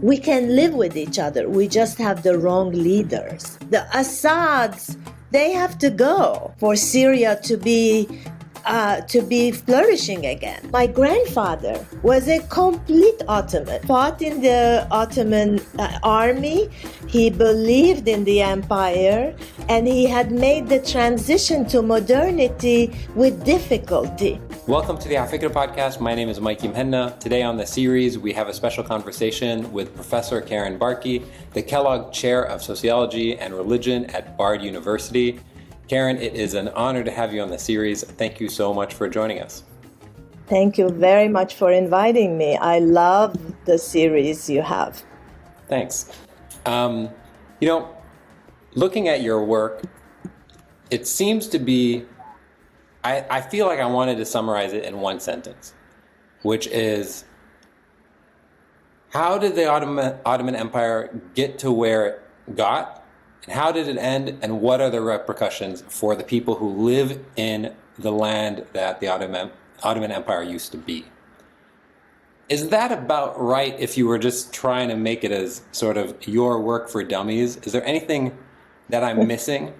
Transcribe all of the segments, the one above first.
we can live with each other. We just have the wrong leaders. The Assads, they have to go for Syria to be flourishing again. My grandfather was a complete Ottoman, fought in the Ottoman army. He believed in the empire, and he had made the transition to modernity with difficulty. Welcome to the afikra podcast. My name is Mikey Mhenna. Today on the series, we have a special conversation with Professor Karen Barkey, the Kellogg Chair of Sociology and Religion at Bard University. Karen, it is an honor to have you on the series. Thank you so much for joining us. Thank you very much for inviting me. I love the series you have. Thanks. Looking at your work, it seems to be, I feel like I wanted to summarize it in one sentence, which is, how did the Ottoman Empire get to where it got? And how did it end, and what are the repercussions for the people who live in the land that the Ottoman Empire used to be? Is that about right if you were just trying to make it as sort of your work for dummies? Is there anything that I'm missing?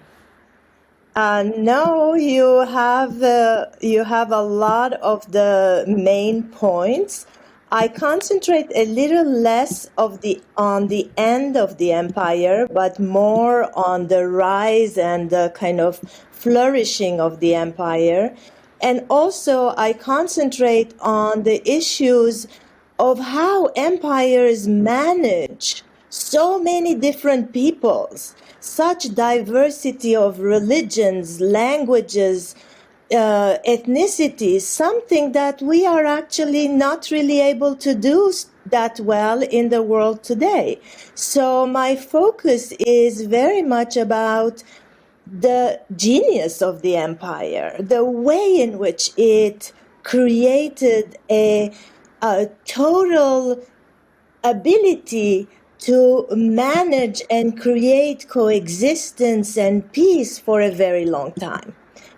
No, you have a lot of the main points. I concentrate a little less on the end of the empire, but more on the rise and the kind of flourishing of the empire. And also I concentrate on the issues of how empires manage so many different peoples, such diversity of religions, languages, ethnicities, something that we are actually not really able to do that well in the world today. So my focus is very much about the genius of the empire, the way in which it created a total ability to manage and create coexistence and peace for a very long time.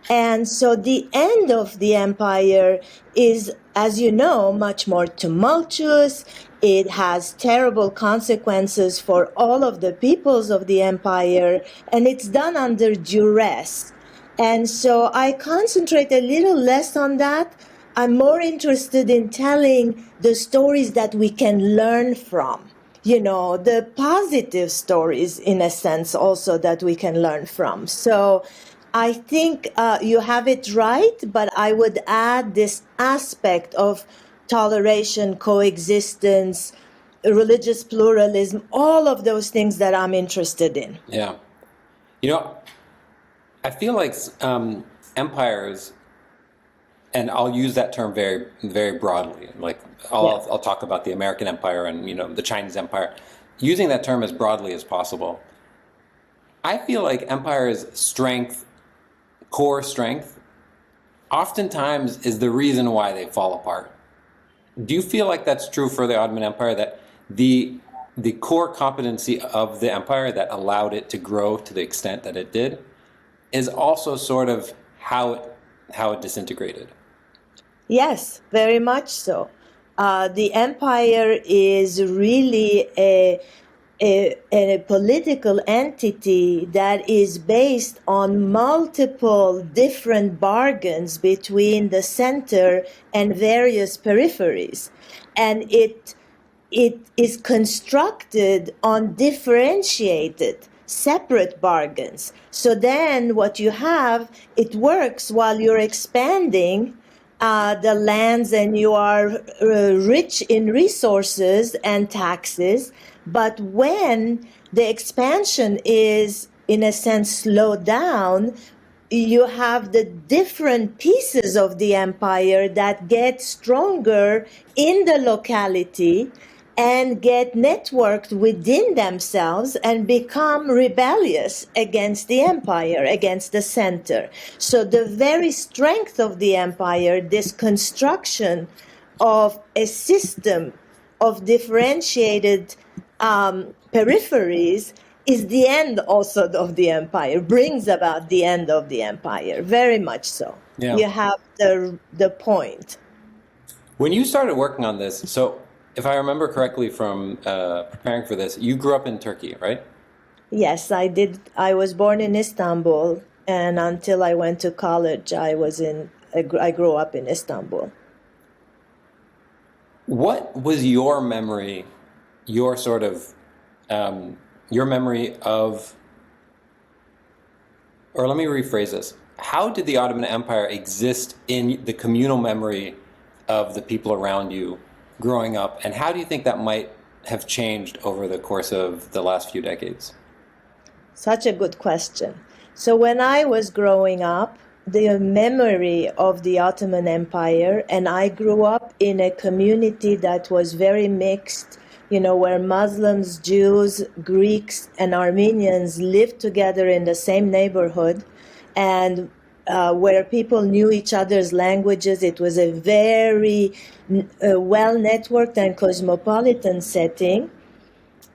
And so the end of the empire is, as you know, much more tumultuous. It has terrible consequences for all of the peoples of the empire, and it's done under duress. And so I concentrate a little less on that. I'm more interested in telling the stories that we can learn from. The positive stories, in a sense, also that we can learn from. So I think you have it right, but I would add this aspect of toleration, coexistence, religious pluralism, all of those things that I'm interested in. Yeah. I feel like empires, and I'll use that term very, very broadly. I'll talk about the American Empire and the Chinese Empire, using that term as broadly as possible. I feel like empires' core strength, oftentimes is the reason why they fall apart. Do you feel like that's true for the Ottoman Empire, that the core competency of the empire that allowed it to grow to the extent that it did is also sort of how it disintegrated? Yes, very much so. The empire is really a political entity that is based on multiple different bargains between the center and various peripheries. And it is constructed on differentiated, separate bargains. So then what you have, it works while you're expanding the lands and you are rich in resources and taxes. But when the expansion is, in a sense, slowed down, you have the different pieces of the empire that get stronger in the locality and get networked within themselves and become rebellious against the empire, against the center. So the very strength of the empire, this construction of a system of differentiated peripheries, is the end also of the empire, brings about the end of the empire, very much so. Yeah. You have the point. When you started working on this, so if I remember correctly from preparing for this, you grew up in Turkey, right? Yes, I did. I was born in Istanbul, and until I went to college, I grew up in Istanbul. What was your memory, your sort of, your memory of, or let me rephrase this. How did the Ottoman Empire exist in the communal memory of the people around you growing up, and how do you think that might have changed over the course of the last few decades? Such a good question. So when I was growing up, the memory of the Ottoman Empire, and I grew up in a community that was very mixed, where Muslims, Jews, Greeks, and Armenians lived together in the same neighborhood, and where people knew each other's languages. It was a very well-networked and cosmopolitan setting.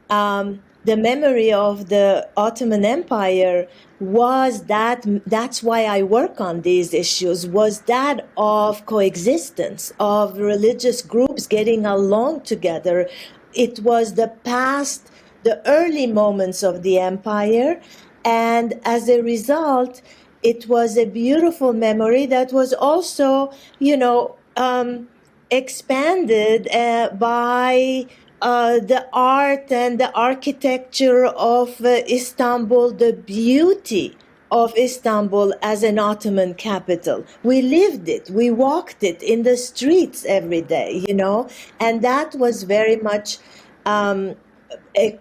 The memory of the Ottoman Empire that's why I work on these issues, was that of coexistence, of religious groups getting along together. It was the early moments of the empire, and as a result, it was a beautiful memory that was also, expanded by the art and the architecture of Istanbul, the beauty of Istanbul as an Ottoman capital. We lived it, we walked it in the streets every day, and that was very much a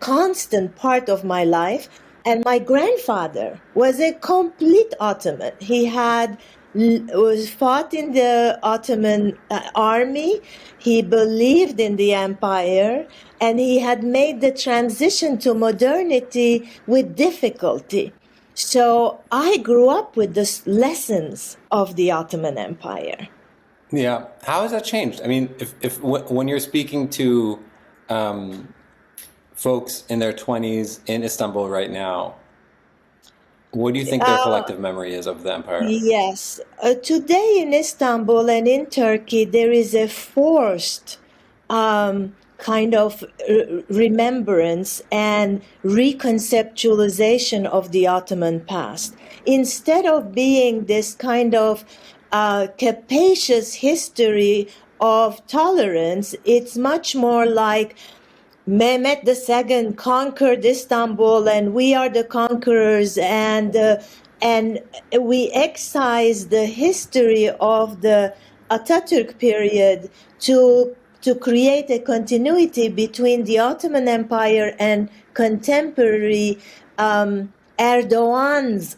constant part of my life. And my grandfather was a complete Ottoman. He was fought in the Ottoman army. He believed in the empire, and he had made the transition to modernity with difficulty. So I grew up with the lessons of the Ottoman Empire. Yeah. How has that changed? I mean, if when you're speaking to folks in their 20s in Istanbul right now, what do you think their collective memory is of the empire? Yes. Today in Istanbul and in Turkey, there is a forced kind of remembrance and reconceptualization of the Ottoman past. Instead of being this kind of capacious history of tolerance, it's much more like Mehmet II conquered Istanbul, and we are the conquerors, and we excise the history of the Atatürk period to create a continuity between the Ottoman Empire and contemporary Erdogan's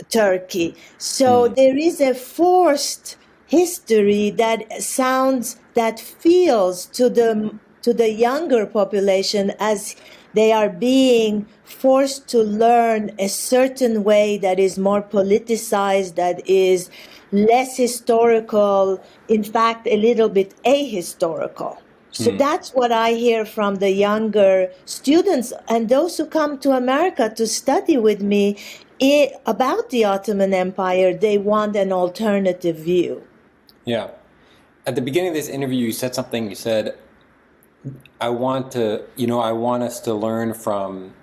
Turkey. So there is a forced history that feels to the younger population as they are being forced to learn a certain way that is more politicized, that is less historical, in fact, a little bit ahistorical. So that's what I hear from the younger students and those who come to America to study with me about the Ottoman Empire. They want an alternative view. Yeah. At the beginning of this interview, you said something. You said, I want us to learn from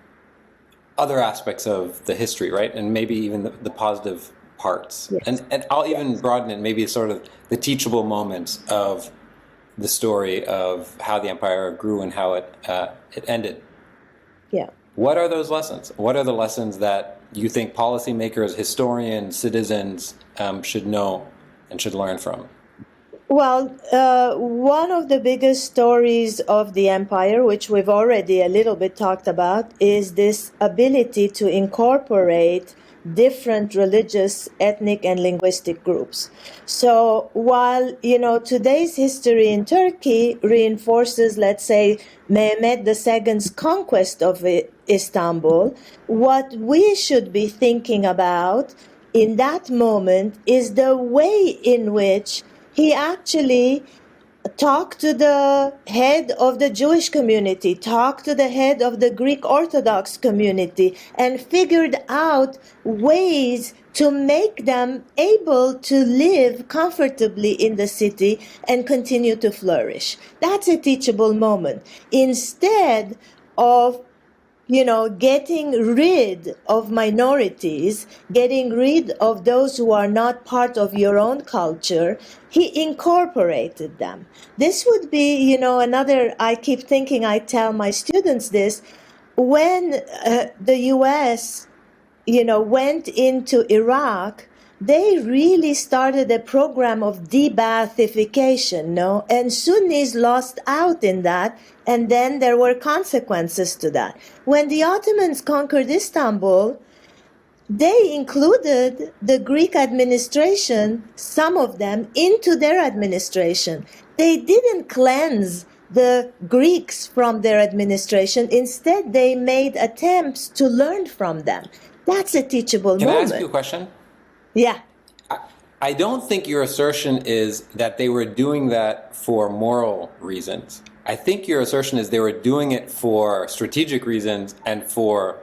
other aspects of the history, right? And maybe even the positive parts. Yes. And I'll even broaden it, maybe sort of the teachable moments of the story of how the empire grew and how it ended. Yeah. What are those lessons? What are the lessons that you think policymakers, historians, citizens should know and should learn from? Well, one of the biggest stories of the empire, which we've already a little bit talked about, is this ability to incorporate different religious, ethnic, and linguistic groups. So while, today's history in Turkey reinforces, let's say, Mehmet II's conquest of Istanbul, what we should be thinking about in that moment is the way in which he actually talk to the head of the Jewish community, talk to the head of the Greek Orthodox community, and figured out ways to make them able to live comfortably in the city and continue to flourish. That's a teachable moment. Instead of getting rid of minorities, getting rid of those who are not part of your own culture, he incorporated them. This would be, another, I keep thinking, I tell my students this, when the US, went into Iraq, they really started a program of de-Baathification, no? And Sunnis lost out in that, and then there were consequences to that. When the Ottomans conquered Istanbul, they included the Greek administration, some of them, into their administration. They didn't cleanse the Greeks from their administration. Instead, they made attempts to learn from them. That's a teachable Can I moment. ask you a question? Yeah. I don't think your assertion is that they were doing that for moral reasons. I think your assertion is they were doing it for strategic reasons and for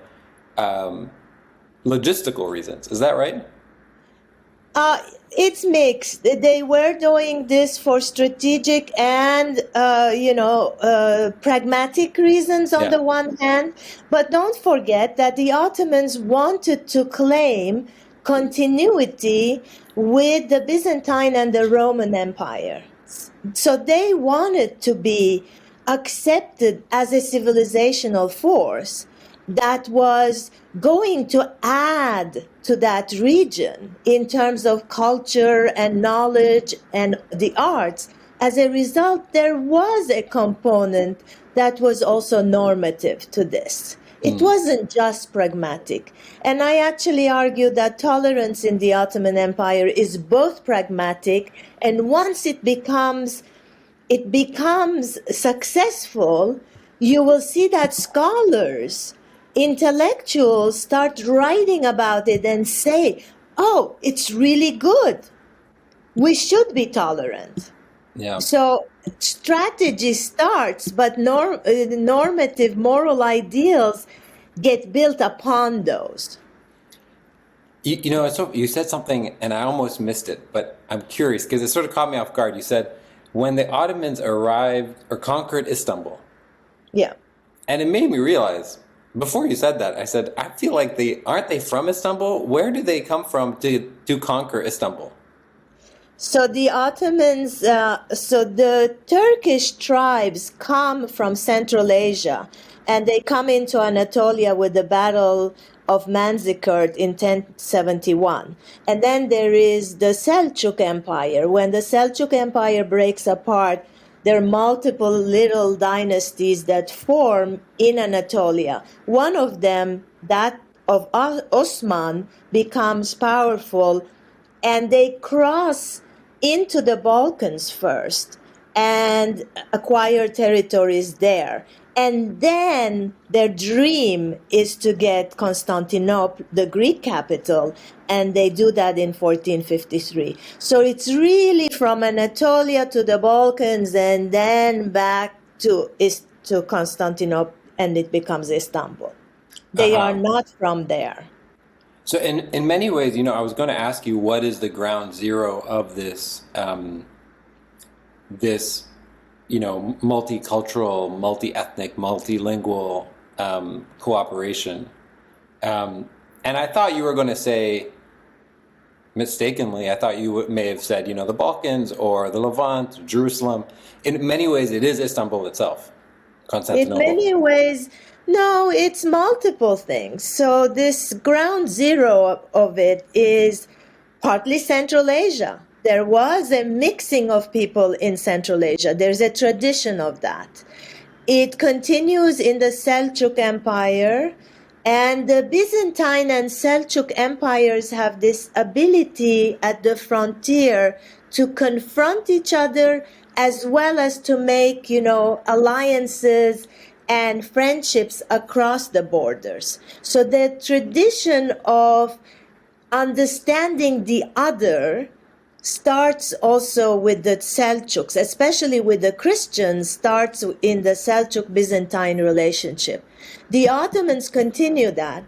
logistical reasons. Is that right? It's mixed. They were doing this for strategic and, pragmatic reasons on the one hand. But don't forget that the Ottomans wanted to claim continuity with the Byzantine and the Roman Empire. So they wanted to be accepted as a civilizational force that was going to add to that region in terms of culture and knowledge and the arts. As a result, there was a component that was also normative to this. It wasn't just pragmatic. And I actually argue that tolerance in the Ottoman Empire is both pragmatic, and once it becomes successful, you will see that scholars, intellectuals start writing about it and say, oh, it's really good. We should be tolerant. Yeah. So strategy starts, but normative moral ideals get built upon those. So you said something and I almost missed it, but I'm curious because it sort of caught me off guard. You said when the Ottomans arrived or conquered Istanbul. Yeah. And it made me realize, before you said that, I said, I feel like aren't they from Istanbul? Where do they come from to conquer Istanbul? So the Ottomans, so the Turkish tribes come from Central Asia, and they come into Anatolia with the Battle of Manzikert in 1071. And then there is the Seljuk Empire. When the Seljuk Empire breaks apart, there are multiple little dynasties that form in Anatolia. One of them, that of Osman, becomes powerful, and they cross into the Balkans first and acquire territories there. And then their dream is to get Constantinople, the Greek capital, and they do that in 1453. So it's really from Anatolia to the Balkans and then back to Constantinople, and it becomes Istanbul. They are not from there. So in many ways, I was going to ask you, what is the ground zero of this multicultural, multi-ethnic, multilingual cooperation? And I thought you were going to say, mistakenly, I thought you may have said, the Balkans or the Levant, Jerusalem. In many ways, it is Istanbul itself, Constantinople. In many ways, no, it's multiple things. So this ground zero of it is partly Central Asia. There was a mixing of people in Central Asia. There's a tradition of that. It continues in the Seljuk Empire, and the Byzantine and Seljuk empires have this ability at the frontier to confront each other as well as to make, alliances and friendships across the borders. So the tradition of understanding the other starts also with the Seljuks, especially with the Christians, starts in the Seljuk-Byzantine relationship. The Ottomans continue that.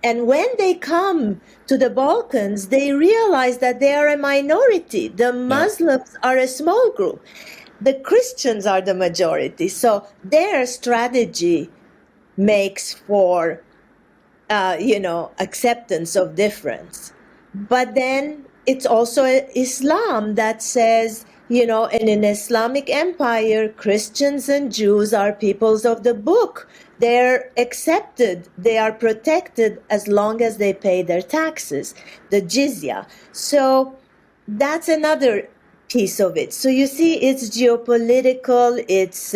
And when they come to the Balkans, they realize that they are a minority. The Muslims are a small group. The Christians are the majority. So their strategy makes for, acceptance of difference. But then it's also Islam that says, in an Islamic empire, Christians and Jews are peoples of the book. They're accepted, they are protected as long as they pay their taxes, the jizya. So that's another piece of it. So you see, it's geopolitical, it's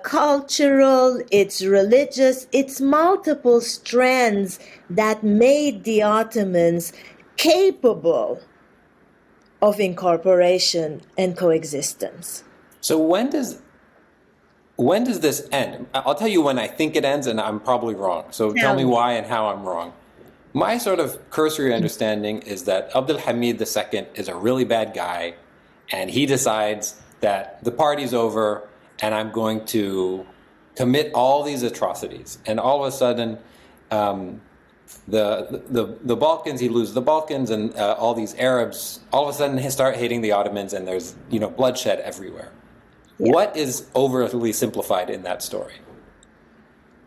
cultural, it's religious, it's multiple strands that made the Ottomans capable of incorporation and coexistence. So when does this end? I'll tell you when I think it ends, and I'm probably wrong. So tell me why and how I'm wrong. My sort of cursory understanding is that Abdul Hamid II is a really bad guy, and he decides that the party's over, and I'm going to commit all these atrocities. And all of a sudden, the Balkans, he loses the Balkans, and all these Arabs, all of a sudden, start hating the Ottomans, and there's bloodshed everywhere. Yeah. What is overly simplified in that story?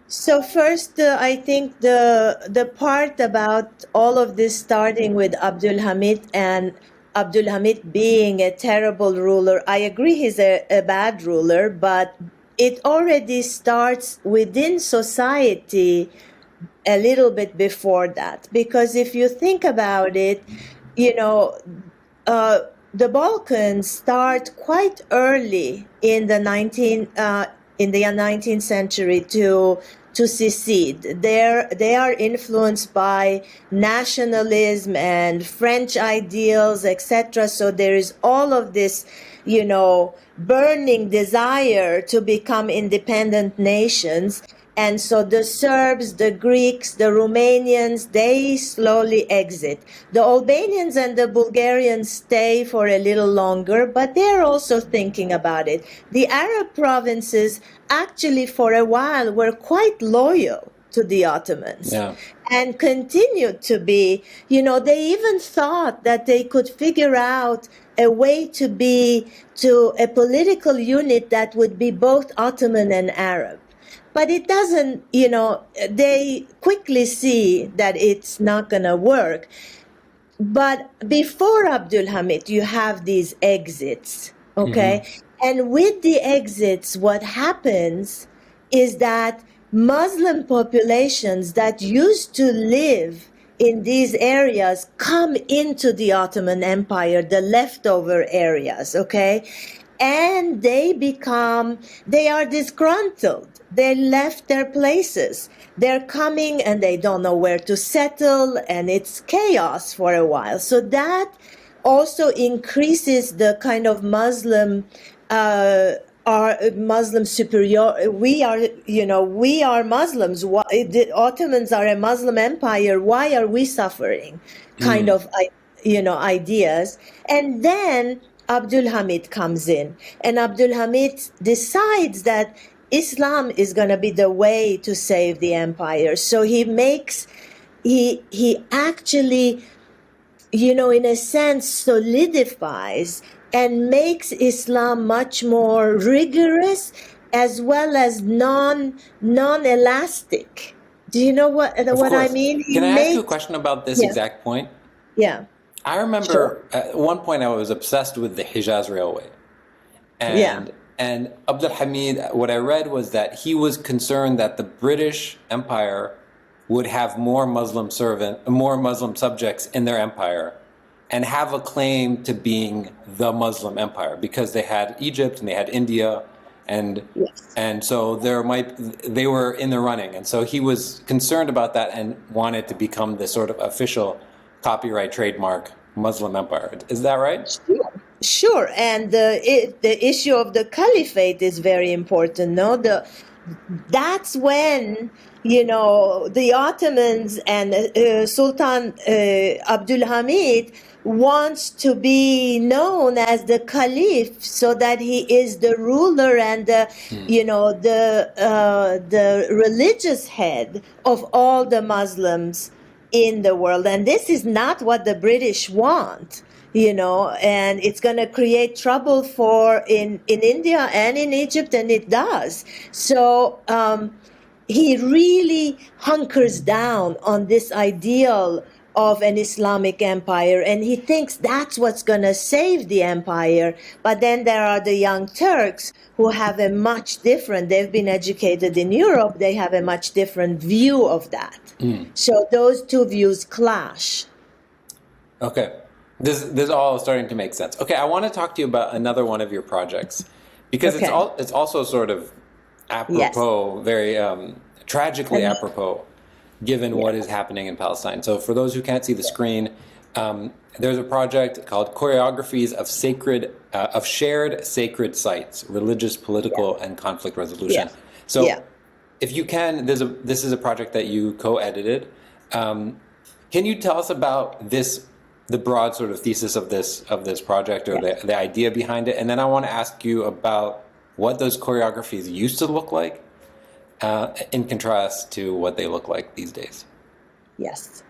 So first, I think the part about all of this starting with Abdul Hamid and Abdul Hamid being a terrible ruler, I agree he's a bad ruler, but it already starts within society a little bit before that. Because if you think about it, the Balkans start quite early in the 19th century to secede. They are influenced by nationalism and French ideals, etc. So there is all of this, burning desire to become independent nations. And so the Serbs, the Greeks, the Romanians, they slowly exit. The Albanians and the Bulgarians stay for a little longer, but they're also thinking about it. The Arab provinces actually for a while were quite loyal to the Ottomans and continued to be, they even thought that they could figure out a way to a political unit that would be both Ottoman and Arab. But it doesn't, they quickly see that it's not going to work. But before Abdul Hamid, you have these exits, okay? Mm-hmm. And with the exits, what happens is that Muslim populations that used to live in these areas come into the Ottoman Empire, the leftover areas, okay? And they are disgruntled. They left their places. They're coming and they don't know where to settle, and it's chaos for a while. So that also increases the kind of Muslim superior. We are Muslims. The Ottomans are a Muslim empire. Why are we suffering? Kind of, ideas. And then Abdul Hamid comes in, and Abdul Hamid decides that Islam is going to be the way to save the empire. So he actually, in a sense, solidifies and makes Islam much more rigorous as well as non-elastic. Do you know what I mean? Can I ask you a question about this exact point? Yeah. I remember at one point I was obsessed with the Hijaz Railway. And Abdul Hamid, what I read was that he was concerned that the British Empire would have more Muslim subjects in their empire and have a claim to being the Muslim empire because they had Egypt and they had India and so they were in the running. And so he was concerned about that and wanted to become the sort of official copyright trademark Muslim empire. Is that right? Sure. And the issue of the caliphate is very important. No, that's when, the Ottomans and Sultan Abdulhamid wants to be known as the caliph, so that he is the ruler and the religious head of all the Muslims in the world. And this is not what the British want, and it's going to create trouble in India and in Egypt, and it does. So he really hunkers down on this ideal of an Islamic empire, and he thinks that's what's going to save the empire. But then there are the young Turks who have a much different, they've been educated in Europe, they have a much different view of that. So those two views clash. Okay. This is all starting to make sense. Okay, I want to talk to you about another one of your projects, because it's also sort of apropos, very tragically apropos, given what is happening in Palestine. So for those who can't see the screen, there's a project called Choreographies of Shared Sacred Sites, Religious, Political, and Conflict Resolution. So if you can, this is a project that you co-edited. Can you tell us about the broad sort of thesis of this project, or the idea behind it? And then I want to ask you about what those choreographies used to look like in contrast to what they look like these days. Yes.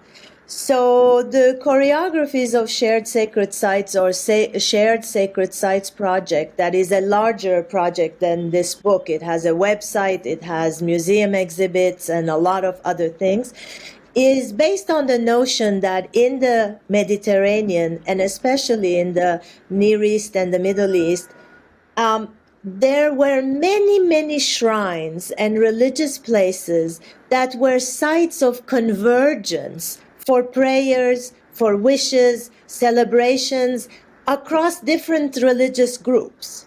So the Choreographies of Shared Sacred Sites, or Shared Sacred Sites project, that is a larger project than this book. It has a website, it has museum exhibits, and a lot of other things, is based on the notion that in the Mediterranean, and especially in the Near East and the Middle East, there were many, many shrines and religious places that were sites of convergence for prayers, for wishes, celebrations across different religious groups.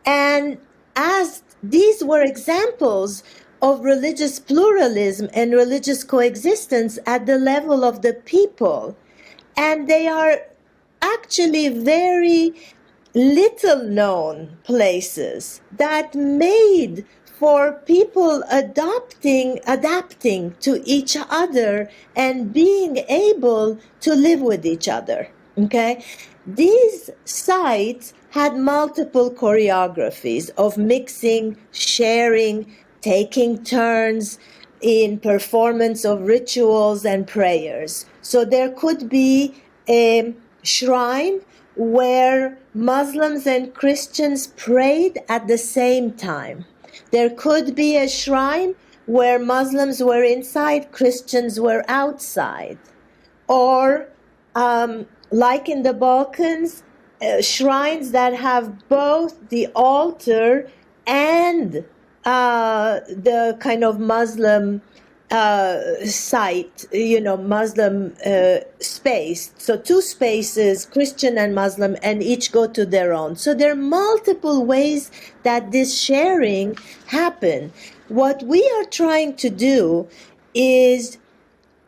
And as these were examples of religious pluralism and religious coexistence at the level of the people, and they are actually very little known places that made for people adapting to each other and being able to live with each other. Okay, these sites had multiple choreographies of mixing, sharing, taking turns in performance of rituals and prayers. So there could be a shrine where Muslims and Christians prayed at the same time. There could be a shrine where Muslims were inside, Christians were outside. Or, like in the Balkans, shrines that have both the altar and the kind of Muslim site, Muslim space. So two spaces, Christian and Muslim, and each go to their own. So there are multiple ways that this sharing happen. What we are trying to do is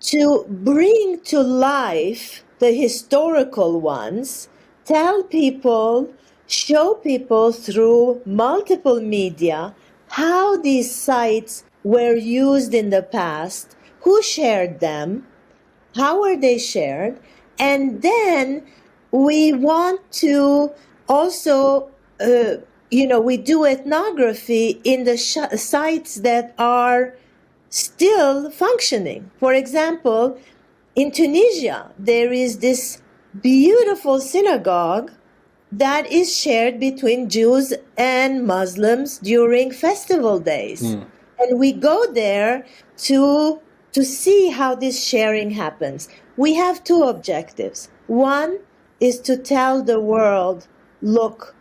to bring to life the historical ones, tell people, show people through multiple media how these sites were used in the past, who shared them, how were they shared, and then we want to also, we do ethnography in the sites that are still functioning. For example, in Tunisia, there is this beautiful synagogue that is shared between Jews and Muslims during festival days. And we go there to see how this sharing happens. We have two objectives. One is to tell the world, look,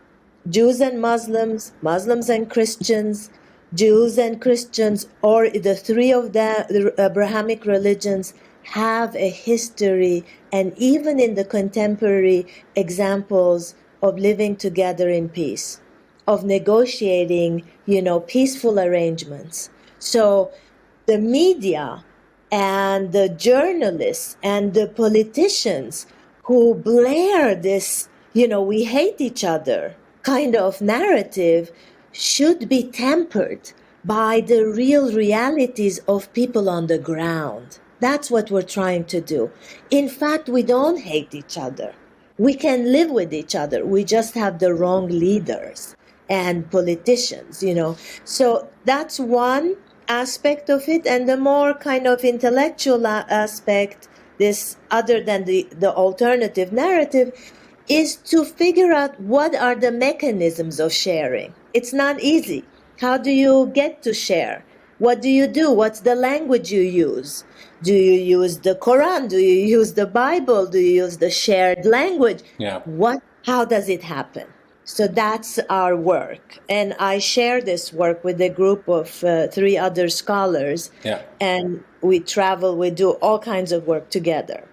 Jews and Muslims, Muslims and Christians, Jews and Christians, or the three of the Abrahamic religions have a history, and even in the contemporary examples of living together in peace, of negotiating, peaceful arrangements. So the media and the journalists and the politicians who blare this, we hate each other kind of narrative should be tempered by the real realities of people on the ground. That's what we're trying to do. In fact, we don't hate each other. We can live with each other. We just have the wrong leaders and politicians, you know. So that's one aspect of it. And the more kind of intellectual aspect, this other than the alternative narrative, is to figure out what are the mechanisms of sharing. It's not easy. How do you get to share? What do you do? What's the language you use? Do you use the Quran? Do you use the Bible? Do you use the shared language? Yeah. How does it happen? So that's our work. And I share this work with a group of 3 other scholars. Yeah. And we travel, we do all kinds of work together.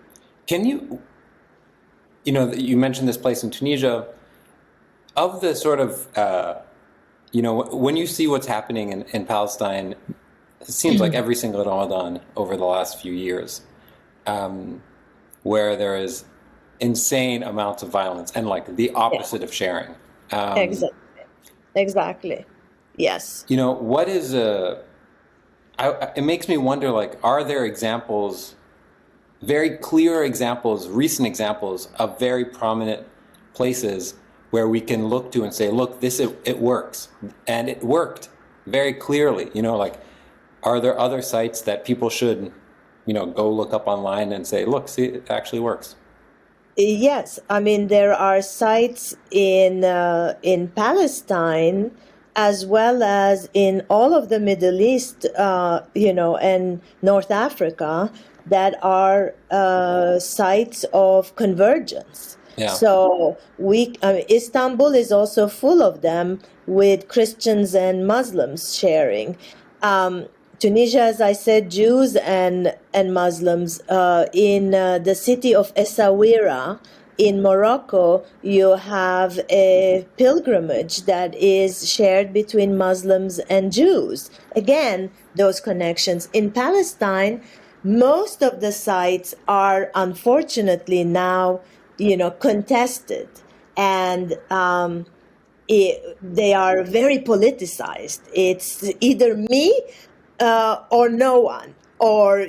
Can you mentioned this place in Tunisia, of the sort of, when you see what's happening in Palestine, it seems like every single Ramadan over the last few years, where there is insane amounts of violence and like the opposite of sharing. Exactly. Yes. What is it makes me wonder, like, are there examples, very clear examples, recent examples of very prominent places where we can look to and say, look, it works. And it worked very clearly. Like, are there other sites that people should, go look up online and say, look, see, it actually works? Yes. I mean, there are sites in Palestine as well as in all of the Middle East, and North Africa that are sites of convergence. Yeah. So Istanbul is also full of them, with Christians and Muslims sharing. Tunisia, as I said, Jews and Muslims. In the city of Essaouira in Morocco, you have a pilgrimage that is shared between Muslims and Jews. Again, those connections. In Palestine, most of the sites are unfortunately now, contested, and they are very politicized. It's either me or no one, or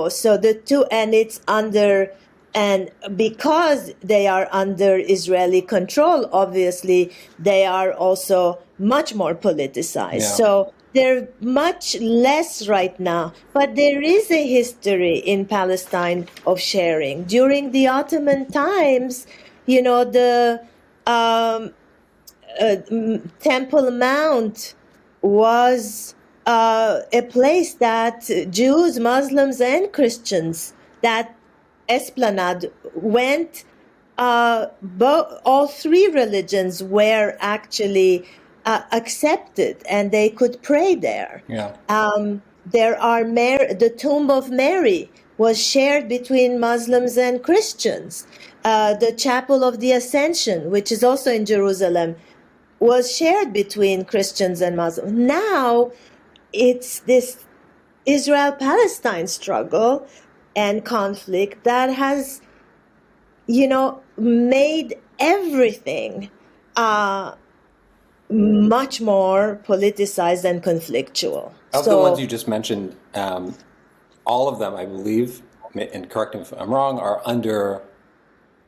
so the two, and it's under, and because they are under Israeli control, obviously they are also much more politicized. Yeah. So they're much less right now, but there is a history in Palestine of sharing. During the Ottoman times, the Temple Mount was a place that Jews, Muslims, and Christians, that esplanade went. All 3 religions were actually accepted, and they could pray there. Yeah. There are the tomb of Mary was shared between Muslims and Christians. The Chapel of the Ascension, which is also in Jerusalem, was shared between Christians and Muslims. Now, it's this Israel-Palestine struggle and conflict that has, made everything much more politicized and conflictual. Of the ones you just mentioned, all of them, I believe, and correct me if I'm wrong, are under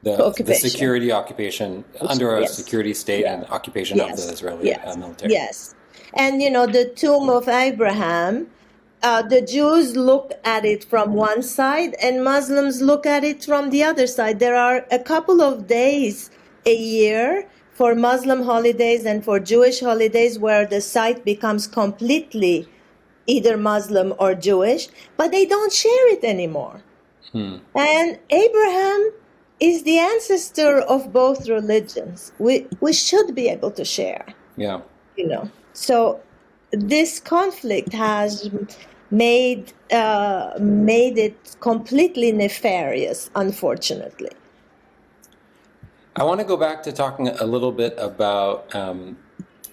the security occupation, under a security state and occupation of the Israeli military. Yes. And, the tomb of Abraham, the Jews look at it from one side and Muslims look at it from the other side. There are a couple of days a year for Muslim holidays and for Jewish holidays where the site becomes completely either Muslim or Jewish, but they don't share it anymore. And Abraham is the ancestor of both religions. We should be able to share. Yeah. So this conflict has made it completely nefarious, unfortunately. I want to go back to talking a little bit about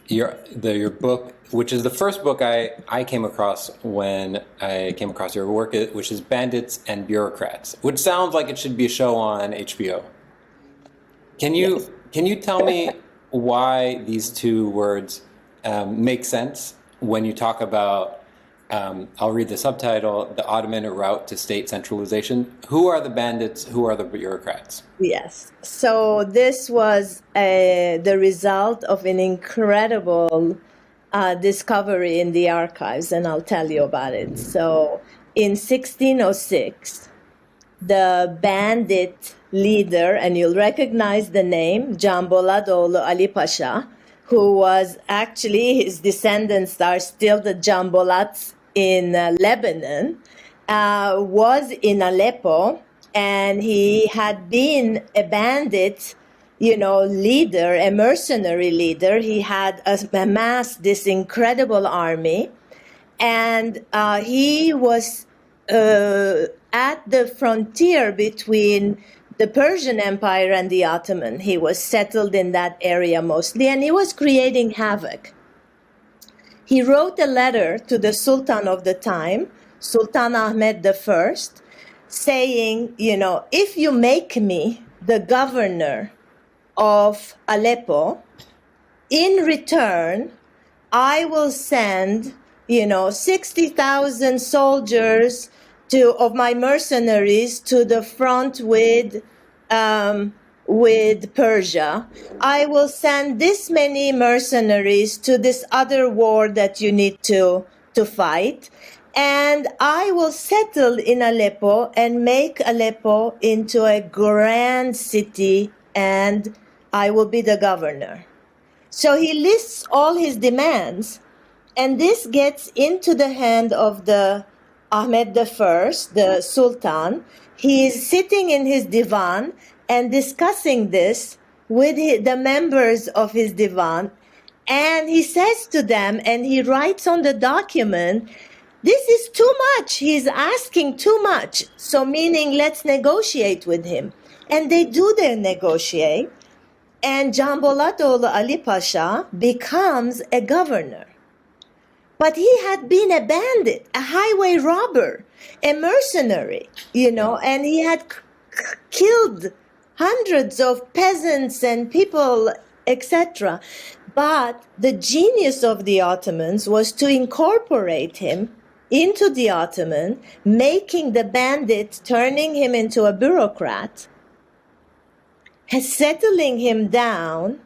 your book, which is the first book I came across when I came across your work, which is Bandits and Bureaucrats, which sounds like it should be a show on HBO. Can you tell me why these 2 words make sense when you talk about, I'll read the subtitle, the Ottoman route to state centralization. Who are the bandits? Who are the bureaucrats? Yes. So this was the result of an incredible discovery in the archives, and I'll tell you about it. So in 1606, the bandit leader, and you'll recognize the name, Jamboladolu Ali Pasha, who was actually, his descendants are still the Jambolats in Lebanon, was in Aleppo, and he had been a bandit, leader, a mercenary leader. He had amassed this incredible army, and he was at the frontier between the Persian Empire and the Ottoman. He was settled in that area mostly, and he was creating havoc. He wrote a letter to the Sultan of the time, Sultan Ahmed I, saying, if you make me the governor of Aleppo, in return, I will send 60,000 soldiers of my mercenaries to the front with Persia. I will send this many mercenaries to this other war that you need to fight. And I will settle in Aleppo and make Aleppo into a grand city, and I will be the governor. So he lists all his demands, and this gets into the hand of the Ahmed I, the Sultan. He is sitting in his divan and discussing this with the members of his divan. And he says to them, and he writes on the document, this is too much. He's asking too much. So meaning, let's negotiate with him. And they negotiate. And Jamboladolu Ali Pasha becomes a governor. But he had been a bandit, a highway robber, a mercenary, and he had killed hundreds of peasants and people, etc. But the genius of the Ottomans was to incorporate him into the Ottoman, making the bandit, turning him into a bureaucrat, settling him down,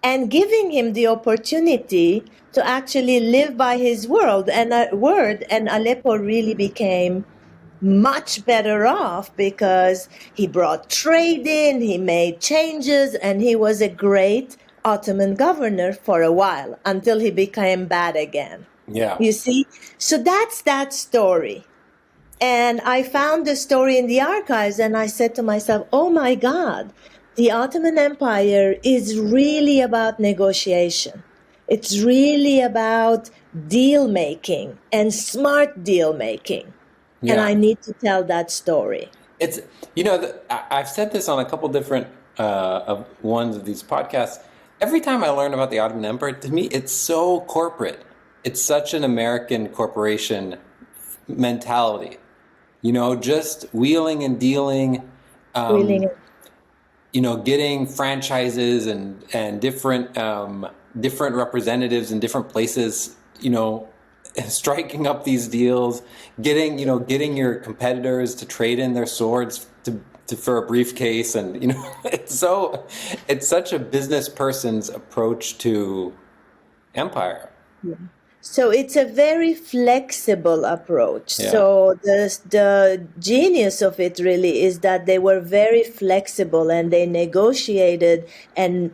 and giving him the opportunity to actually live by his word. And Aleppo really became much better off because he brought trade in, he made changes, and he was a great Ottoman governor for a while until he became bad again. Yeah. You see? So that's that story. And I found the story in the archives, and I said to myself, oh my God, the Ottoman Empire is really about negotiation. It's really about deal making and smart deal making. Yeah. And I need to tell that story. It's, I've said this on a couple different ones of these podcasts. Every time I learn about the Ottoman Empire, to me, it's so corporate. It's such an American corporation mentality. Just wheeling and dealing. Getting franchises and different representatives in different places, striking up these deals, getting your competitors to trade in their swords for a briefcase, and it's such a business person's approach to empire. Yeah. So it's a very flexible approach. Yeah. So the genius of it really is that they were very flexible, and they negotiated and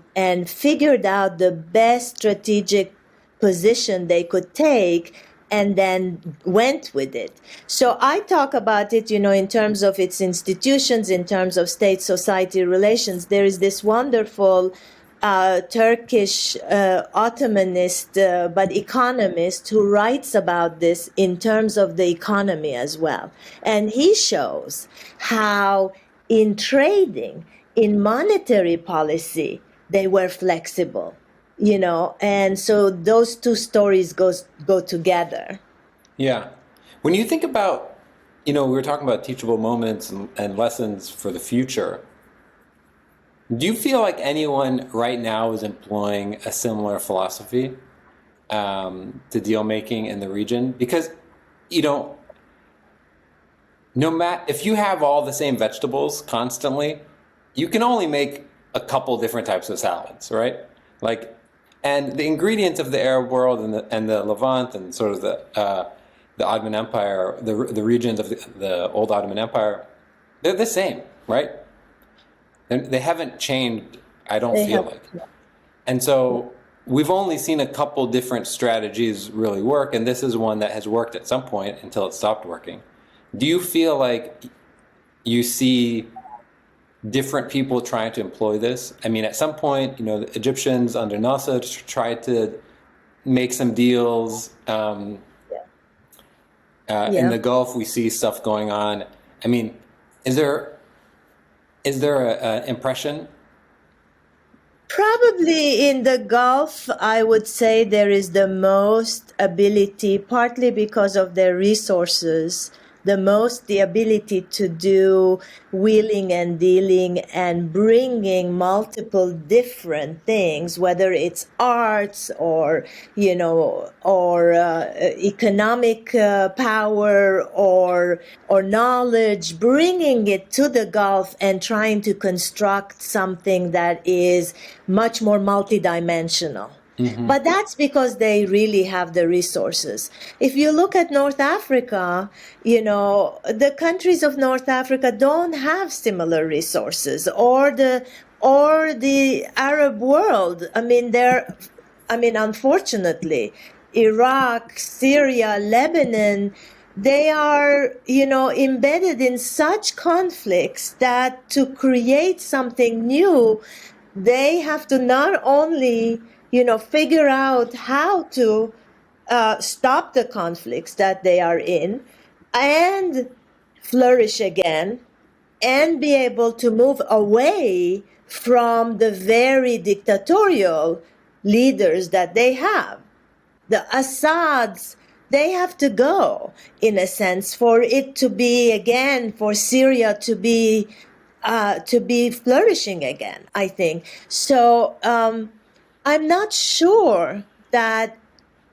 figured out the best strategic position they could take, and then went with it. So I talk about it, in terms of its institutions, in terms of state-society relations. There is this wonderful Turkish Ottomanist but economist who writes about this in terms of the economy as well. And he shows how in trading, in monetary policy, they were flexible, and so those two stories go together. Yeah. When you think about, we were talking about teachable moments and lessons for the future. Do you feel like anyone right now is employing a similar philosophy? to deal making in the region, because you know, no matter if you have all the same vegetables constantly, you can only make a couple different types of salads, right? Like, and the ingredients of the Arab world and the Levant and sort of the Ottoman Empire, the regions of the old Ottoman Empire, they're the same, right? They haven't changed. I don't feel like. And so we've only seen a couple different strategies really work, and this is one that has worked at some point until it stopped working. Do you feel like you see different people trying to employ this? I mean, at some point, you know, the Egyptians under Nasser tried to make some deals. In the Gulf, we see stuff going on. I mean, is there an impression? Probably in the Gulf, I would say there is the most ability, partly because of their resources, the ability to do wheeling and dealing and bringing multiple different things, whether it's arts or, you know, or economic power or knowledge, bringing it to the Gulf and trying to construct something that is much more multidimensional. But that's because they really have the resources. If you look at North Africa, you know, the countries of North Africa don't have similar resources, or the Arab world. I mean, unfortunately, Iraq, Syria, Lebanon, they are, you know, embedded in such conflicts that to create something new, they have to not only, you know, figure out how to stop the conflicts that they are in and flourish again and be able to move away from the very dictatorial leaders that they have. The Assads, they have to go, in a sense, for it to be, again, for Syria to be flourishing again, I think. So I'm not sure that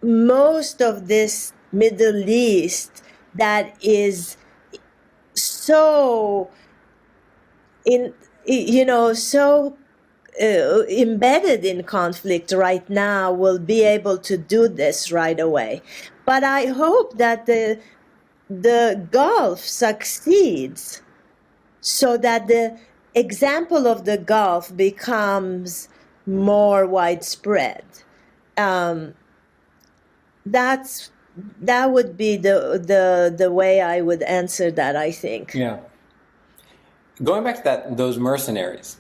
most of this Middle East that is so embedded in conflict right now will be able to do this right away. But I hope that the Gulf succeeds, so that the example of the Gulf becomes more widespread. That would be the way I would answer that, I think. Yeah. Going back to those mercenaries.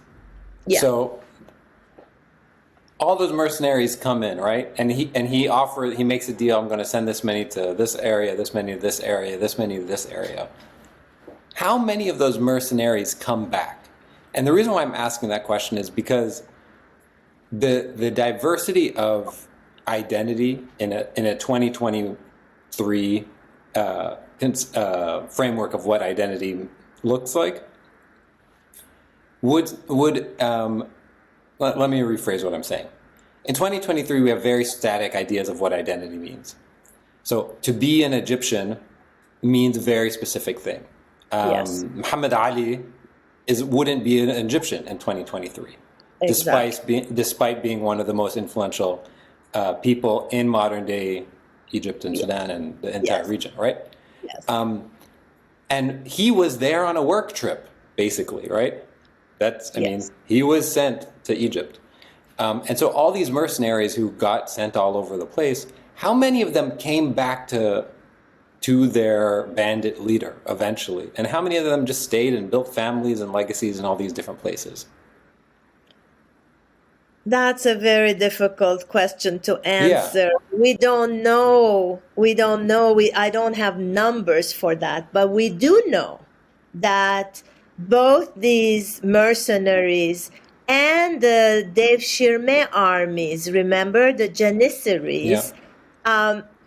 Yeah. So all those mercenaries come in, right? And he makes a deal. I'm going to send this many to this area, this many to this area, this many to this area. How many of those mercenaries come back? And the reason why I'm asking that question is because the diversity of identity in a 2023 framework of what identity looks like would let me rephrase what I'm saying. In 2023, we have very static ideas of what identity means. So to be an Egyptian means a very specific thing. Yes. Muhammad Ali wouldn't be an Egyptian in 2023, exactly. despite being one of the most influential people in modern day Egypt and Sudan and the entire region, right? Yes. And he was there on a work trip, basically, right? I mean, he was sent to Egypt. And so all these mercenaries who got sent all over the place, how many of them came back to their bandit leader eventually? And how many of them just stayed and built families and legacies in all these different places? That's a very difficult question to answer. Yeah. We don't know. I don't have numbers for that, but we do know that both these mercenaries and the Devshirme armies, remember the Janissaries,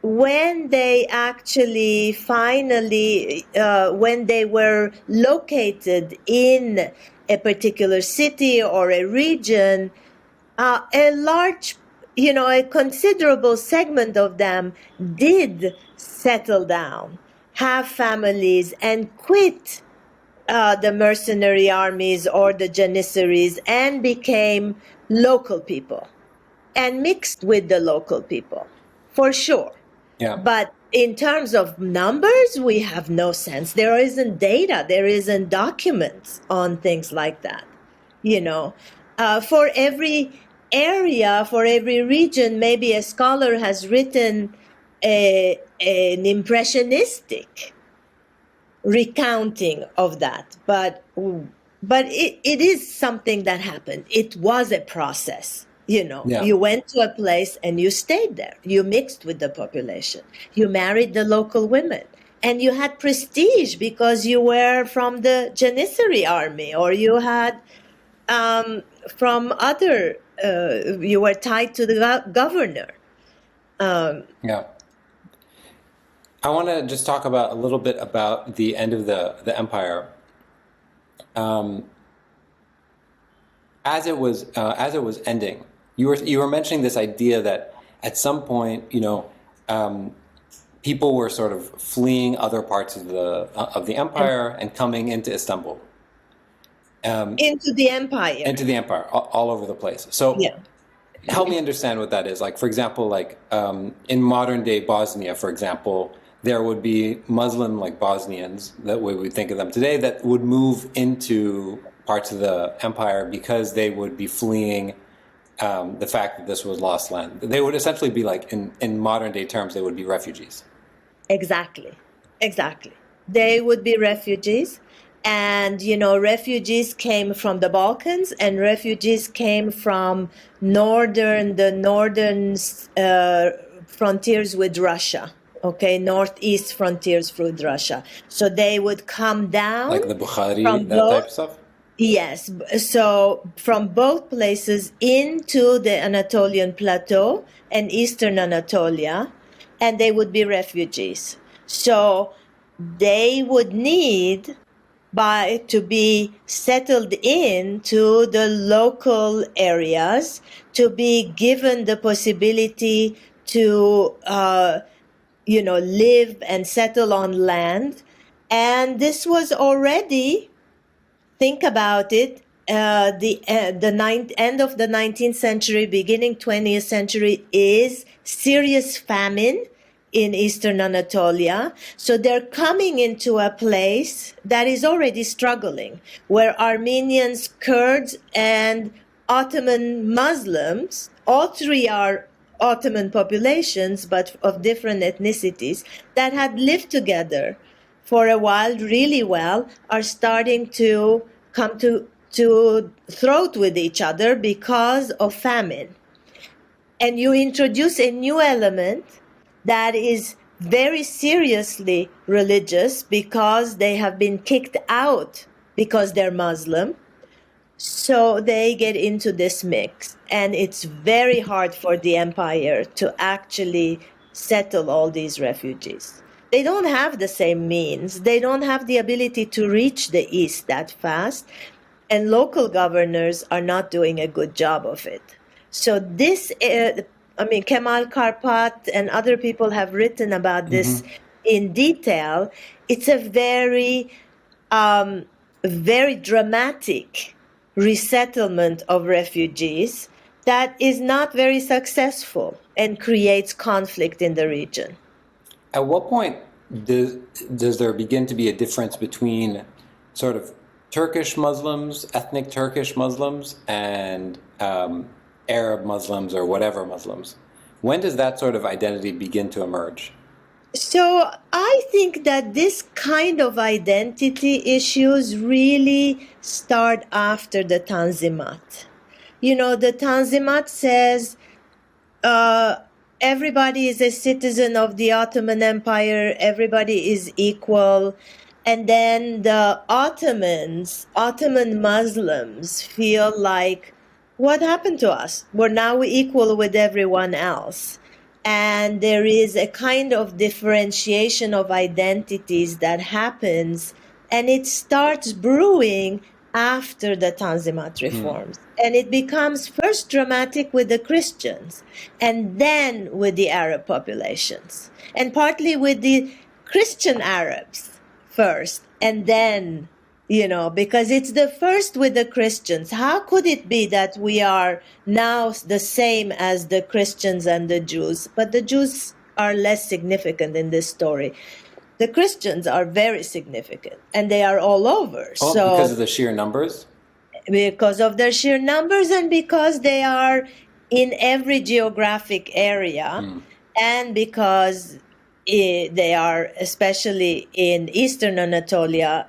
when they actually finally, when they were located in a particular city or a region, a large a considerable segment of them did settle down, have families, and quit the mercenary armies or the janissaries and became local people and mixed with the local people, for sure. Yeah. But in terms of numbers, we have no sense. There isn't data, there isn't documents on things like that. For every area, for every region, maybe a scholar has written an impressionistic recounting of that, but it is something that happened. It was a process. Yeah. You went to a place and you stayed there. You mixed with the population. You married the local women. And you had prestige because you were from the Janissary army, or you had from other, you were tied to the governor. Yeah. I want to just talk about a little bit about the end of the empire. As it was ending, you were mentioning this idea that at some point, people were sort of fleeing other parts of the empire and coming into Istanbul. Into the empire. All over the place. So yeah. Help me understand what that is. Like, for example, in modern day Bosnia, for example, there would be Muslim, like Bosnians, that way we think of them today, that would move into parts of the empire because they would be fleeing the fact that this was lost land. They would essentially be like, in modern day terms, they would be refugees. Exactly. They would be refugees. And, refugees came from the Balkans, and refugees came from the northern frontiers with Russia. Okay, northeast frontiers with Russia. So they would come down. Like the Bukhari, type of stuff? Yes. So from both places into the Anatolian plateau and eastern Anatolia, and they would be refugees. So they would need to be settled into the local areas, to be given the possibility to live and settle on land. And this was already, think about it, the end of the 19th century, beginning 20th century is serious famine in eastern Anatolia. So they're coming into a place that is already struggling, where Armenians, Kurds, and Ottoman Muslims, all three are Ottoman populations, but of different ethnicities, that had lived together for a while really well, are starting to come to throat with each other because of famine. And you introduce a new element that is very seriously religious because they have been kicked out because they're Muslim. So they get into this mix. And it's very hard for the empire to actually settle all these refugees. They don't have the same means. They don't have the ability to reach the east that fast. And local governors are not doing a good job of it. So this Kemal Karpat and other people have written about this in detail. It's a very, very dramatic resettlement of refugees that is not very successful and creates conflict in the region. At what point does there begin to be a difference between sort of Turkish Muslims, ethnic Turkish Muslims, and Arab Muslims or whatever Muslims? When does that sort of identity begin to emerge? So I think that this kind of identity issues really start after the Tanzimat. The Tanzimat says everybody is a citizen of the Ottoman Empire, everybody is equal. And then the Ottoman Muslims feel like, what happened to us? We're now equal with everyone else. And there is a kind of differentiation of identities that happens, and it starts brewing after the Tanzimat reforms. And it becomes first dramatic with the Christians and then with the Arab populations, and partly with the Christian Arabs first and then, because it's the first with the Christians. How could it be that we are now the same as the Christians and the Jews? But the Jews are less significant in this story. The Christians are very significant, and they are all over. Oh, so because of the sheer numbers? Because of their sheer numbers and because they are in every geographic area, and because they are, especially in Eastern Anatolia,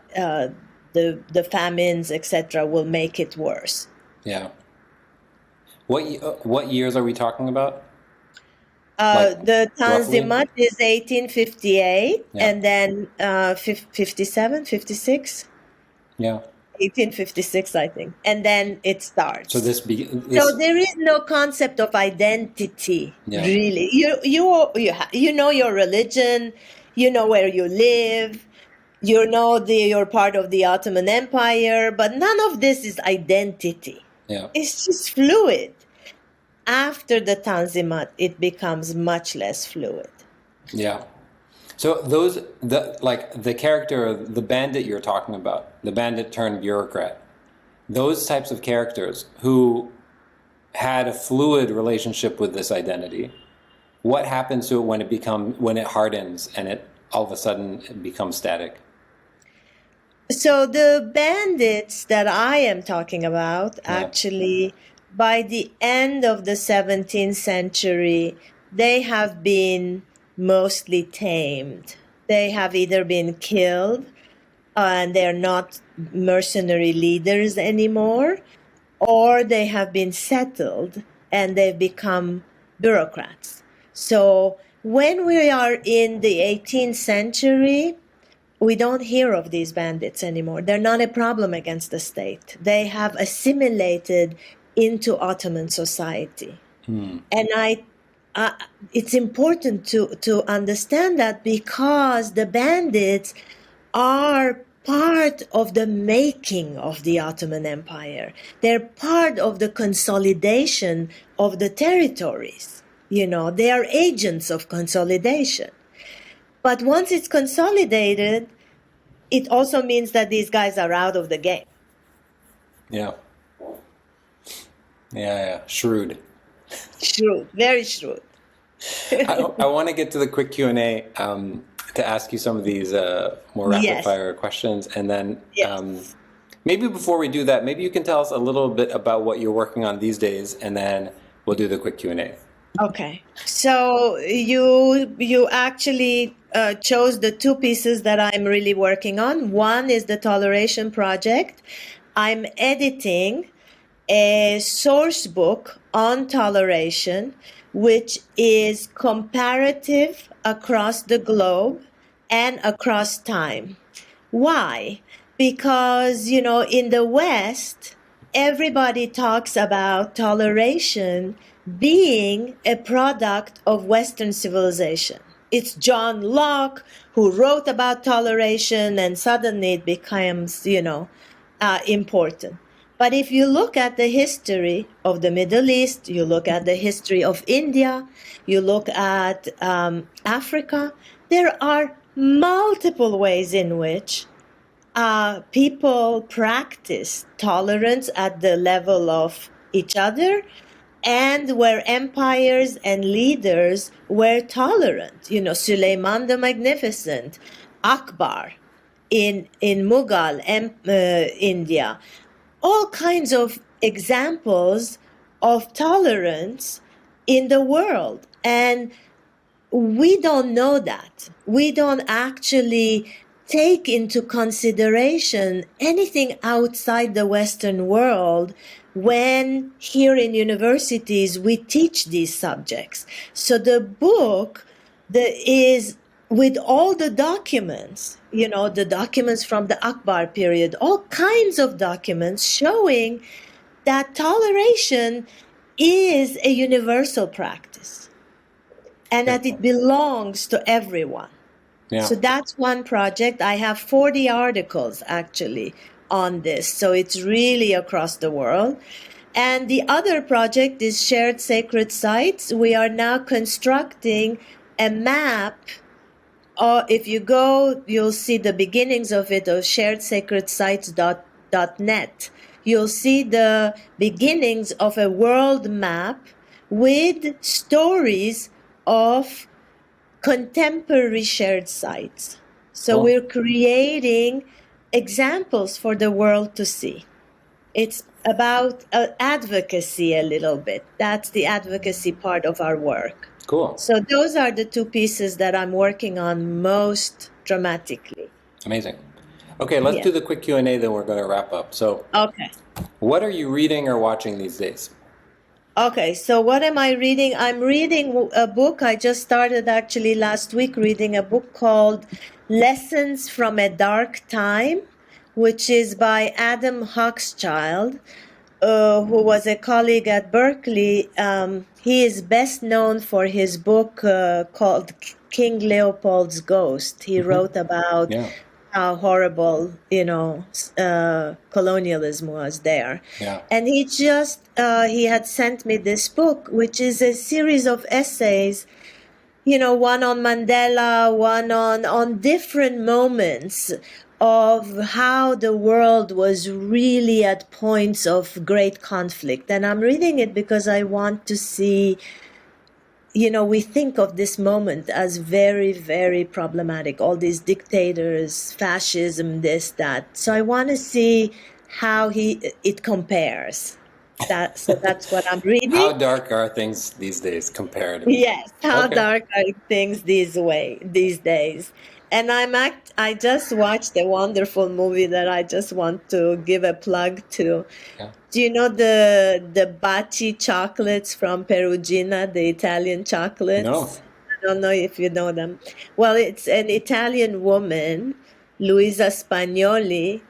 the famines, etc., will make it worse. Yeah. What years are we talking about? The Tanzimat roughly? is 1858, Yeah. and then 57, 56. Yeah. 1856, I think, and then it starts. So So there is no concept of identity, Yeah. really. You know your religion, you know where you live, you know you're part of the Ottoman Empire, but none of this is identity. Yeah. It's just fluid. After the Tanzimat, it becomes much less fluid. Yeah. So the character, the bandit you're talking about, the bandit turned bureaucrat, those types of characters who had a fluid relationship with this identity, what happens to it when it hardens and it all of a sudden it becomes static? So the bandits that I am talking about, actually, by the end of the 17th century, they have been mostly tamed. They have either been killed, and they're not mercenary leaders anymore, or they have been settled and they've become bureaucrats. So when we are in the 18th century, we don't hear of these bandits anymore. They're not a problem against the state. They have assimilated into Ottoman society. And it's important to understand that, because the bandits are part of the making of the Ottoman Empire. They're part of the consolidation of the territories. They are agents of consolidation. But once it's consolidated, it also means that these guys are out of the game. Yeah. Yeah. Shrewd. Shrewd, very shrewd. I want to get to the quick Q&A to ask you some of these more rapid fire questions. And then maybe before we do that, maybe you can tell us a little bit about what you're working on these days, and then we'll do the quick Q&A. Okay. So you actually chose the two pieces that I'm really working on. One is the Toleration Project. I'm editing a source book on toleration, which is comparative across the globe and across time. Why? Because, in the West, everybody talks about toleration being a product of Western civilization. It's John Locke who wrote about toleration, and suddenly it becomes, important. But if you look at the history of the Middle East, you look at the history of India, you look at Africa, there are multiple ways in which people practice tolerance at the level of each other, and where empires and leaders were tolerant. Suleiman the Magnificent, Akbar in Mughal India, all kinds of examples of tolerance in the world. And we don't know that. We don't actually take into consideration anything outside the Western world when here in universities we teach these subjects. So the book is with all the documents, the documents from the Akbar period, all kinds of documents showing that toleration is a universal practice and that it belongs to everyone. Yeah. So that's one project. I have 40 articles actually on this. So it's really across the world. And the other project is Shared Sacred Sites. We are now constructing a map. If you go, you'll see the beginnings of it, of sharedsacredsites.net. You'll see the beginnings of a world map with stories of contemporary shared sites. So Cool. we're creating examples for the world to see. It's about advocacy a little bit. That's the advocacy part of our work. Cool. So those are the two pieces that I'm working on most dramatically. Amazing. Okay, let's do the quick Q&A, then we're going to wrap up. So, Okay. what are you reading or watching these days? Okay, so what am I reading? I'm reading a book. I just started actually last week reading a book called Lessons from a Dark Time, which is by Adam Hochschild, who was a colleague at Berkeley. He is best known for his book called King Leopold's Ghost. He wrote about how horrible, colonialism was there. Yeah. And he had sent me this book, which is a series of essays, one on Mandela, one on different moments of how the world was really at points of great conflict. And I'm reading it because I want to see, we think of this moment as very, very problematic. All these dictators, fascism, this, that. So I want to see how it compares. So that's what I'm reading. How dark are things these days comparatively? Yes, how dark are things these days? And I just watched a wonderful movie that I just want to give a plug to. Yeah. Do you know the Baci chocolates from Perugina, the Italian chocolates? No. I don't know if you know them. Well, it's an Italian woman, Luisa Spagnoli,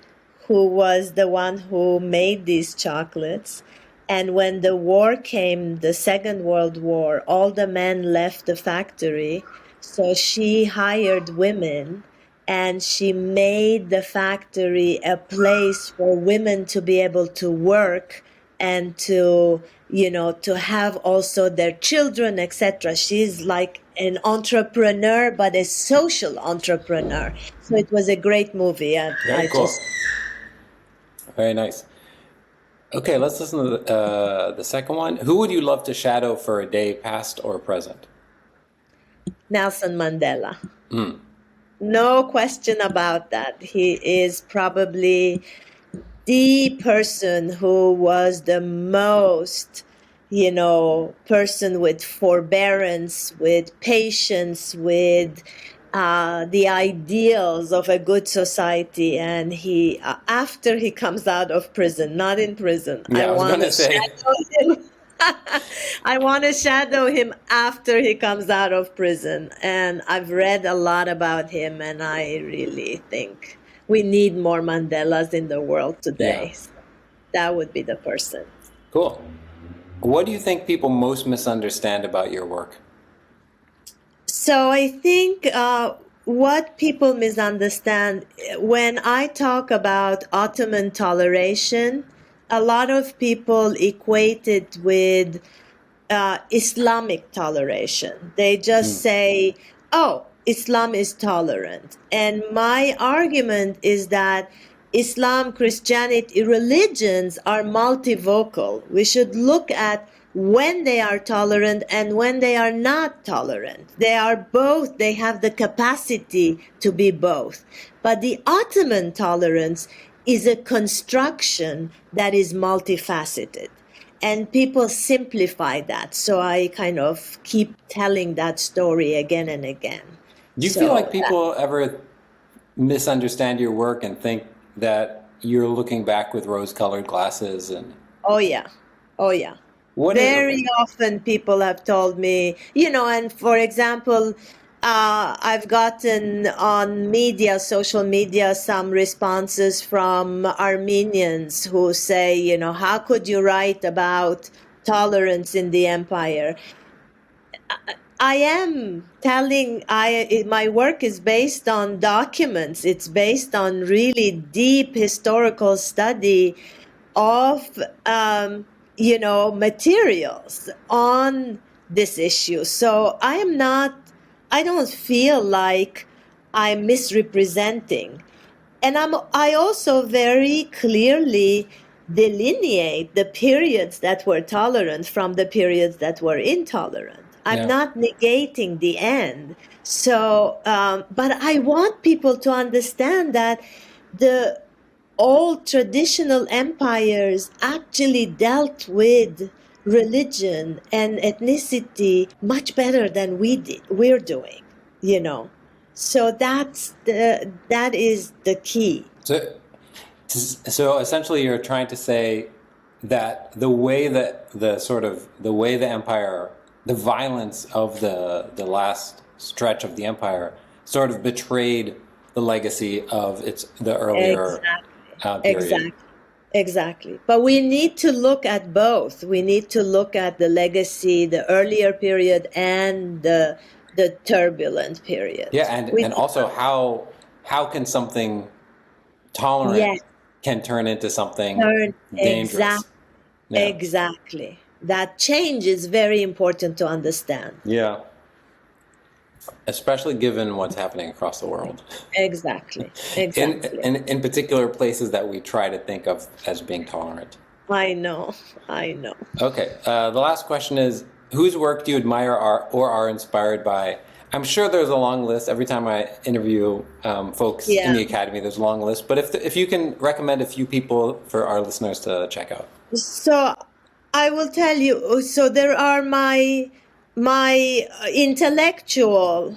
who was the one who made these chocolates. And when the war came, the Second World War, all the men left the factory. So she hired women and she made the factory a place for women to be able to work and to have also their children, etc. She's like an entrepreneur, but a social entrepreneur. So it was a great movie. Very cool. Very nice. Okay, let's listen to the second one. Who would you love to shadow for a day, past or present? Nelson Mandela. No question about that. He is probably the person who was the most, person with forbearance, with patience, with the ideals of a good society. And he, after he comes out of prison, not in prison, I want to shadow him. I want to shadow him after he comes out of prison. And I've read a lot about him, and I really think we need more Mandelas in the world today. Yeah. So that would be the person. Cool. What do you think people most misunderstand about your work? So I think what people misunderstand when I talk about Ottoman toleration, a lot of people equate it with Islamic toleration. They just say, oh, Islam is tolerant. And my argument is that Islam, Christianity, religions are multivocal. We should look at when they are tolerant and when they are not tolerant. They are both, they have the capacity to be both. But the Ottoman tolerance is a construction that is multifaceted. And people simplify that. So I kind of keep telling that story again and again. Do you feel like people ever misunderstand your work and think that you're looking back with rose-colored glasses? And Oh, yeah. Very often people have told me, and for example, I've gotten on social media, some responses from Armenians who say, how could you write about tolerance in the empire? I am telling, my work is based on documents. It's based on really deep historical study of materials on this issue. So I don't feel like I'm misrepresenting. And I also very clearly delineate the periods that were tolerant from the periods that were intolerant. I'm not negating the end. So, but I want people to understand that the old traditional empires actually dealt with religion and ethnicity much better than we're doing, So that is the key. So essentially, you're trying to say that the way the empire, the violence of the last stretch of the empire, sort of betrayed the legacy of the earlier period. Exactly. But we need to look at both. We need to look at the legacy, the earlier period, and the turbulent period. Yeah, and also how can something tolerant can turn into something dangerous. Exactly. That change is very important to understand. Yeah. Especially given what's happening across the world. Exactly. In particular places that we try to think of as being tolerant. I know. Okay. The last question is, whose work do you admire or are inspired by? I'm sure there's a long list. Every time I interview folks in the Academy, there's a long list. But if you can recommend a few people for our listeners to check out. So I will tell you. So there are my intellectual,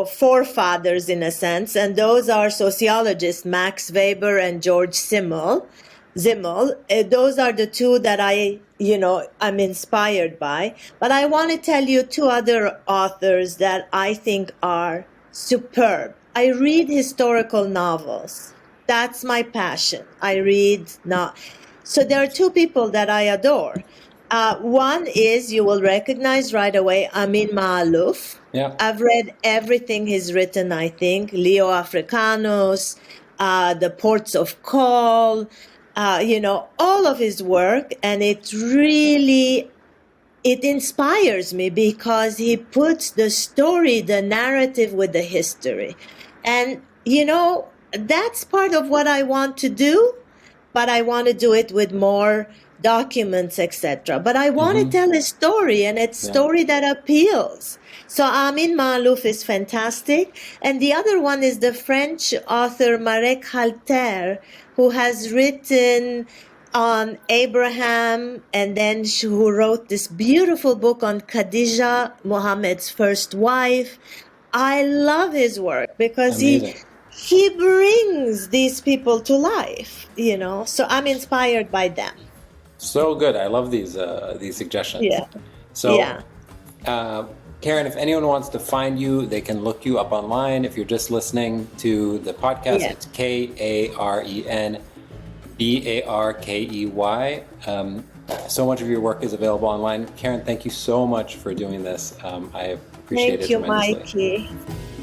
forefathers in a sense, and those are sociologists Max Weber and George Simmel. Those are the two that I'm inspired by. But I want to tell you two other authors that I think are superb. I read historical novels. That's my passion. So there are two people that I adore. One is, you will recognize right away, Amin Maalouf. Yeah. I've read everything he's written, I think. Leo Africanus, The Ports of Call, all of his work. And it inspires me because he puts the story, the narrative with the history. And, that's part of what I want to do, but I want to do it with more documents, etc. But I want to tell a story, and it's a story that appeals. So Amin Maalouf is fantastic. And the other one is the French author Marek Halter, who has written on Abraham, and then who wrote this beautiful book on Khadija, Muhammad's first wife. I love his work because he brings these people to life, so I'm inspired by them. So good. I love these suggestions. Yeah. So, Karen, if anyone wants to find you, they can look you up online. If you're just listening to the podcast, it's Karen Barkey. So much of your work is available online. Karen, thank you so much for doing this. I appreciate it tremendously. Thank you, Mikey.